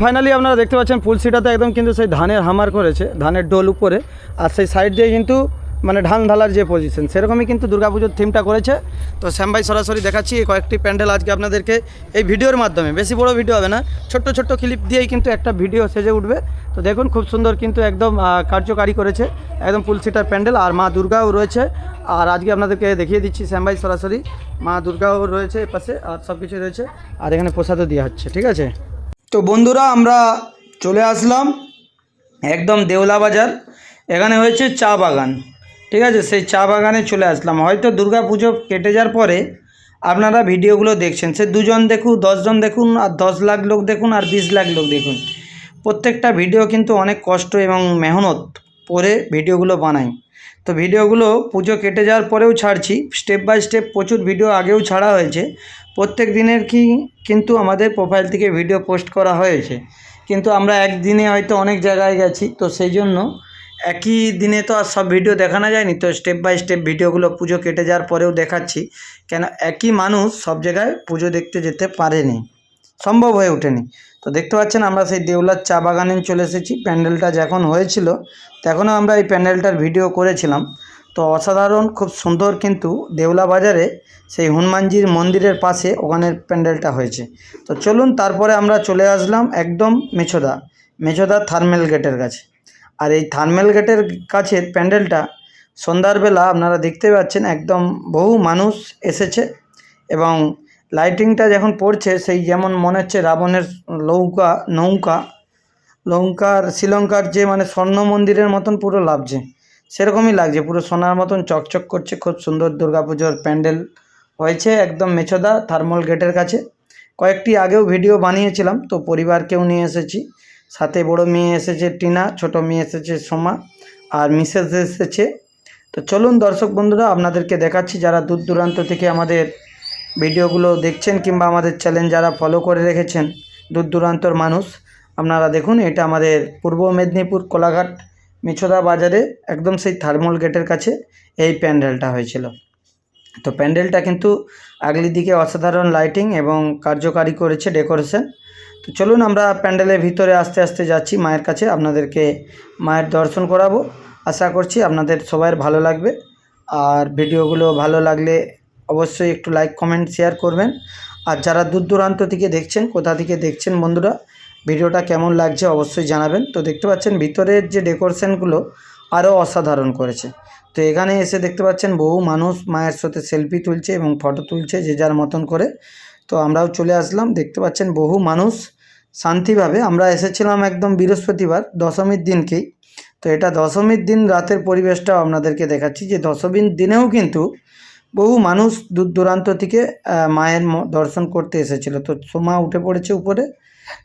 Finally আপনারা দেখতে পাচ্ছেন পুলসিটাতে একদম কিন্তু সেই ধানের হামার করেছে, ধানের ডোল উপরে, আর সেই সাইড দিয়ে কিন্তু মানে ধান ঢালার যে পজিশন সেরকমই কিন্তু দুর্গাপুজোর থিমটা করেছে। তো শ্যাম ভাই সরাসরি দেখাচ্ছি কয়েকটি প্যান্ডেল আজকে আপনাদেরকে এই ভিডিওর মাধ্যমে, বেশি বড় ভিডিও হবে না, ছোট্ট ছোট্ট ক্লিপ দিয়েই কিন্তু একটা ভিডিও সেজে উঠবে। তো দেখুন খুব সুন্দর কিন্তু একদম কার্যকারী করেছে একদম পুলসিটার প্যান্ডেল, আর মা দুর্গাও রয়েছে। আর আজকে আপনাদেরকে দেখিয়ে দিচ্ছি শ্যাম ভাই সরাসরি, মা দুর্গাও রয়েছে এপাশে আর সব কিছু রয়েছে, আর এখানে প্রসাদও দেওয়া হচ্ছে। ঠিক আছে, তো বন্ধুরা আমরা চলে আসলাম একদম দেওলা বাজার, এখানে হয়েছে চা বাগান। ঠিক আছে, সেই চা বাগানে চলে আসলাম। হয়তো দুর্গা পুজো কেটে যাওয়ার পরে আপনারা ভিডিওগুলো দেখছেন, সে 2 জন দেখুন, 10 জন দেখুন, আর 10 লাখ লোক দেখুন, আর 20 লাখ লোক দেখুন, প্রত্যেকটা ভিডিও কিন্তু অনেক কষ্ট এবং মেহনত করে ভিডিওগুলো বানাই। তো ভিডিওগুলো পুজো কেটে যাওয়ার পরেও ছাড়ছি, স্টেপ বাই স্টেপ প্রচুর ভিডিও আগেও ছাড়া হয়েছে। প্রত্যেক দিনের কিন্তু আমাদের প্রোফাইল থেকে ভিডিও পোস্ট করা হয়েছে, কিন্তু আমরা একদিনে হয়তো অনেক জায়গায় গেছি, তো সেই জন্য একই দিনে তো আর সব ভিডিও দেখানো যায়নি। তো স্টেপ বাই স্টেপ ভিডিওগুলো পুজো কেটে যাওয়ার পরেও দেখাচ্ছি, কেন একই মানুষ সব জায়গায় পুজো দেখতে যেতে পারেনি, সম্ভব হয়ে ওঠেনি। তো দেখতে পাচ্ছেন আমরা সেই দেউলার চা বাগানে চলে এসেছি। প্যান্ডেলটা যখন হয়েছিল তখনও আমরা এই প্যান্ডেলটার ভিডিও করেছিলাম। তো অসাধারণ, খুব সুন্দর কিন্তু দেউলা বাজারে সেই হনুমানজির মন্দিরের পাশে ওখানের প্যান্ডেলটা হয়েছে। তো চলুন, তারপরে আমরা চলে আসলাম একদম মেছোদা থার্মেল গেটের কাছে। আর এই থার্মেল গেটের কাছে প্যান্ডেলটা সন্ধ্যারবেলা আপনারা দেখতে পাচ্ছেন একদম বহু মানুষ এসেছে, এবং লাইটিংটা যখন পড়ছে সেই যেমন মনে হচ্ছে রাবণের নৌকার শ্রীলঙ্কার যে মানে স্বর্ণ মন্দিরের মতন পুরো লাগছে, সেরকমই লাগছে, পুরো সোনার মতন চকচক করছে। খুব সুন্দর দুর্গাপুজোর প্যান্ডেল হয়েছে একদম মেছোদা থার্মাল গেটের কাছে। কয়েকটি আগেও ভিডিও বানিয়েছিলাম, তো পরিবারকেও নিয়ে এসেছি, সাথে বড় মেয়ে এসেছে টিনা, ছোট মেয়ে এসেছে সোমা, আর মিসেস এসেছে। তো চলুন দর্শক বন্ধুরা আপনাদেরকে দেখাচ্ছি, যারা দূর দূরান্ত থেকে আমাদের ভিডিওগুলো দেখছেন কিংবা আমাদের চ্যানেল যারা ফলো করে রেখেছেন দূর দূরান্তর মানুষ, আপনারা দেখুন এটা আমাদের পূর্ব মেদিনীপুর কোলাঘাট মেছোদা বাজারে একদম সেই থার্মাল গেটের কাছে এই প্যান্ডেলটা হয়েছিল। তো প্যান্ডেলটা কিন্তু আগলি দিকে অসাধারণ লাইটিং এবং কার্যকারী করেছে ডেকোরেশন। তো চলুন আমরা প্যান্ডেলের ভিতরে আস্তে আস্তে যাচ্ছি মায়ের কাছে, আপনাদেরকে মায়ের দর্শন করাবো। আশা করছি আপনাদের সবার ভালো লাগবে, আর ভিডিওগুলো ভালো লাগলে অবশ্যই একটু লাইক কমেন্ট শেয়ার করবেন। আর যারা দূর দূরান্ত থেকে দেখছেন, কোথা থেকে দেখছেন বন্ধুরা, ভিডিওটা কেমন লাগছে অবশ্যই জানাবেন। তো দেখতে পাচ্ছেন ভিতরের যে ডেকোরেশনগুলো আরও অসাধারণ করেছে। তো এখানে এসে দেখতে পাচ্ছেন বহু মানুষ মায়ের সাথে সেলফি তুলছে এবং ফটো তুলছে যে যার মতন করে। তো আমরাও চলে আসলাম, দেখতে পাচ্ছেন বহু মানুষ শান্তিভাবে। আমরা এসেছিলাম একদম বৃহস্পতিবার দশমীর দিনকেই। তো এটা দশমীর দিন রাতের পরিবেশটাও আপনাদেরকে দেখাচ্ছি, যে দশমীর দিনেও কিন্তু বহু মানুষ দূর দূরান্ত থেকে মায়ের দর্শন করতে এসেছিল। তো সোমা উঠে পড়েছে উপরে,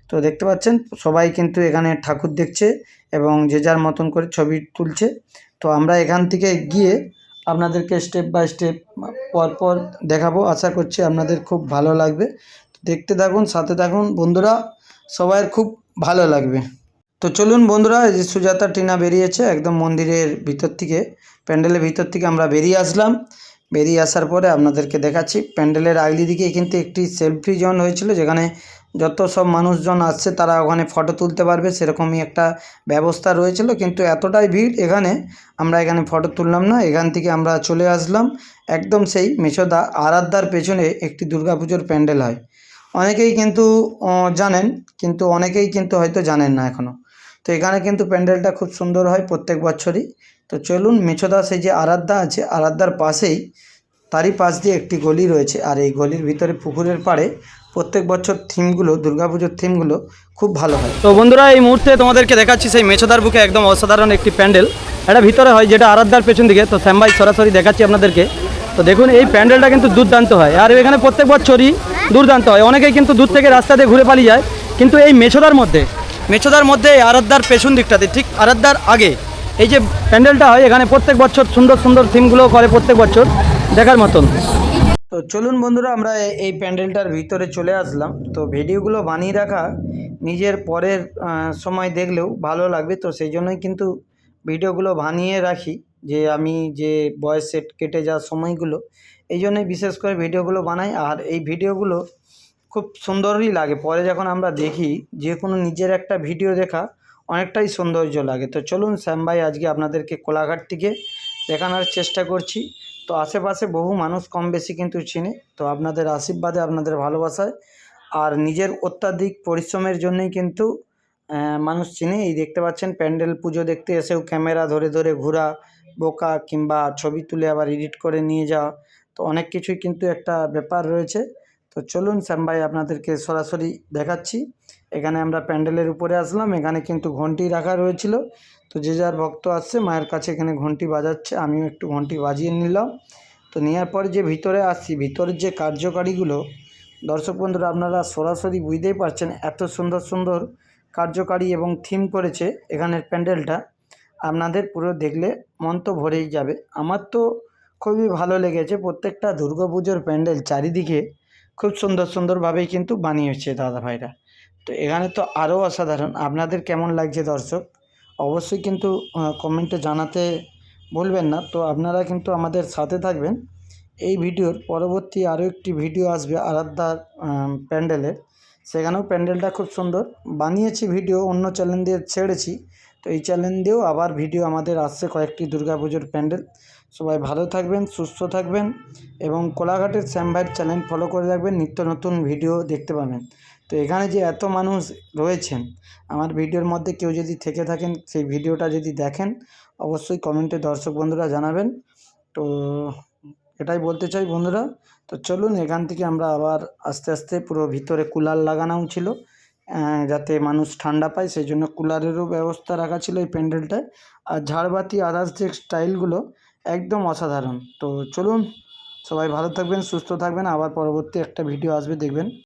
তো দেখতে পাচ্ছেন সবাই কিন্তু এখানে ঠাকুর দেখছে এবং যে যার মতন করে ছবি তুলছে। তো আমরা এখান থেকে গিয়ে আপনাদেরকে স্টেপ বাই স্টেপ পরপর দেখাবো, আশা করছি আপনাদের খুব ভালো লাগবে। দেখতে থাকুন, সাথে থাকুন বন্ধুরা, সবার খুব ভালো লাগবে। তো চলুন বন্ধুরা, এই যে সুজাতা টিনা বেরিয়েছে একদম মন্দিরের ভিতর থেকে, প্যান্ডেলের ভিতর থেকে আমরা বেরিয়ে আসলাম। বেরিয়ে আসার পরে আপনাদেরকে দেখাচ্ছি প্যান্ডেলের আগলি দিকে কিন্তু একটি সেলফি জোন হয়েছিল, যেখানে যত সব মানুষজন আসছে তারা ওখানে ফটো তুলতে পারবে, সেরকমই একটা ব্যবস্থা রয়েছিল। কিন্তু এতটাই ভিড় এখানে, আমরা এখানে ফটো তুললাম না। এখান থেকে আমরা চলে আসলাম একদম সেই মেছোদা আরাধ্যার পেছনে একটি দুর্গাপুজোর প্যান্ডেল হয়, অনেকেই কিন্তু জানেন, কিন্তু অনেকেই কিন্তু হয়তো জানেন না এখনও। তো এখানে কিন্তু প্যান্ডেলটা খুব সুন্দর হয় প্রত্যেক বছরই। তো চলুন, মেছোদা সেই যে আরাধ্যা আছে, আরাধ্যার পাশেই তারই পাশ দিয়ে একটি গলি রয়েছে, আর এই গলির ভিতরে পুকুরের পাড়ে প্রত্যেক বছর থিমগুলো, দুর্গাপুজোর থিমগুলো খুব ভালো হয়। তো বন্ধুরা এই মুহূর্তে তোমাদেরকে দেখাচ্ছি সেই মেছোদার বুকে একদম অসাধারণ একটি প্যান্ডেল, এটা ভিতরে হয় যেটা আরাধ্যার পেছন দিকে। তো শ্যাম ভাই সরাসরি দেখাচ্ছি আপনাদেরকে। তো দেখুন এই প্যান্ডেলটা কিন্তু দুর্দান্ত হয়, আর এখানে প্রত্যেক বছরই দুর্দান্ত হয়। অনেকেই কিন্তু দূর থেকে রাস্তা দিয়ে ঘুরে পালিয়ে যায়, কিন্তু এই মেছোদার মধ্যে এই আরাধ্যার পেছন দিকটাতে, ঠিক আরাধ্যার আগে এই যে প্যান্ডেলটা হয়, এখানে প্রত্যেক বছর সুন্দর সুন্দর থিমগুলো করে প্রত্যেক বছর, দেখার মতন। তো চলুন বন্ধুরা আমরা এই প্যান্ডেলটার ভিতরে চলে আসলাম। তো ভিডিওগুলো বানিয়ে রাখা নিজের পরের সময় দেখলেও ভালো লাগবে, তো সেই জন্যই কিন্তু ভিডিওগুলো বানিয়ে রাখি, যে আমি যে বয়স সেট কেটে যাওয়ার সময়গুলো, এই জন্যই বিশেষ করে ভিডিওগুলো বানাই। আর এই ভিডিওগুলো খুব সুন্দরই লাগে। পরে যখন আমরা দেখি যে কোনো নিজের একটা ভিডিও দেখা অনেকটাই সৌন্দর্য লাগে। তো চলুন শ্যাম ভাই আজকে আপনাদেরকে কোলাঘাট থেকে দেখানোর চেষ্টা করছি। তো আশেপাশে বহু মানুষ কম বেশি কিন্তু চিনে, তো আপনাদের আশীর্বাদে আপনাদের ভালোবাসায় আর নিজের অত্যাধিক পরিশ্রমের জন্যই কিন্তু মানুষ চিনে। এই দেখতে পাচ্ছেন প্যান্ডেল পুজো দেখতে এসেও ক্যামেরা ধরে ধরে ঘোরা, বোকা কিংবা ছবি তুলে আবার এডিট করে নিয়ে যাওয়া, তো অনেক কিছুই কিন্তু একটা ব্যাপার রয়েছে। তো চলুন শ্যাম ভাই আপনাদেরকে সরাসরি দেখাচ্ছি। এখানে আমরা প্যান্ডেলের উপরে আসলাম, এখানে কিন্তু ঘন্টি রাখা রয়েছিল। তো যে যার ভক্ত আসছে মায়ের কাছে এখানে ঘন্টি বাজাচ্ছে, আমিও একটু ঘন্টি বাজিয়ে নিলাম। তো নেওয়ার পরে যে ভিতরে আসছি, ভিতরের যে কার্যকারীগুলো দর্শক বন্ধুরা আপনারা সরাসরি বুঝতেই পারছেন, এত সুন্দর সুন্দর কার্যকারী এবং থিম করেছে এখানের প্যান্ডেলটা। আপনাদের পুরো দেখলে মন তো ভরেই যাবে। আমার তো খুবই ভালো লেগেছে। প্রত্যেকটা দুর্গাপুজোর প্যান্ডেল চারিদিকে খুব সুন্দর সুন্দরভাবেই কিন্তু বানিয়েছে দাদা ভাইরা। তো এখানে তো আরও অসাধারণ। আপনাদের কেমন লাগছে দর্শক অবশ্যই কিন্তু কমেন্টে জানাতে ভুলবেন না। তো আপনারা কিন্তু আমাদের সাথে থাকবেন। এই ভিডিওর পরবর্তী আরও একটি ভিডিও আসবে আরাধ্যার প্যান্ডেলের, সেখানেও প্যান্ডেলটা খুব সুন্দর বানিয়েছি। ভিডিও অন্য চ্যানেল দিয়ে ছেড়েছি, তো এই চ্যানেল দিয়েও আবার ভিডিও আমাদের আসছে কয়েকটি দুর্গাপুজোর প্যান্ডেল। সবাই ভালো থাকবেন, সুস্থ থাকবেন এবং কোলাঘাটের শ্যাম ভাইয়ের চ্যানেল ফলো করে রাখবেন, নিত্য নতুন ভিডিও দেখতে পাবেন। তো এখানে যে এত মানুষ রয়েছেন, আমার ভিডিওর মধ্যে কেউ যদি থেকে থাকেন সেই ভিডিওটা যদি দেখেন অবশ্যই কমেন্টে দর্শক বন্ধুরা জানাবেন। তো এটাই বলতে চাই বন্ধুরা। তো চলুন এখান থেকে আমরা আবার আস্তে আস্তে পুরো ভিতরে কুলার লাগানোও ছিল, যাতে মানুষ ঠান্ডা পায় সেই জন্য কুলারেরও ব্যবস্থা রাখা ছিল এই প্যান্ডেলটায়। আর ঝাড়বাতি আদার্স যে স্টাইলগুলো একদম অসাধারণ। তো চলুন সবাই ভালো থাকবেন, সুস্থ থাকবেন, আবার পরবর্তী একটা ভিডিও আসবে দেখবেন।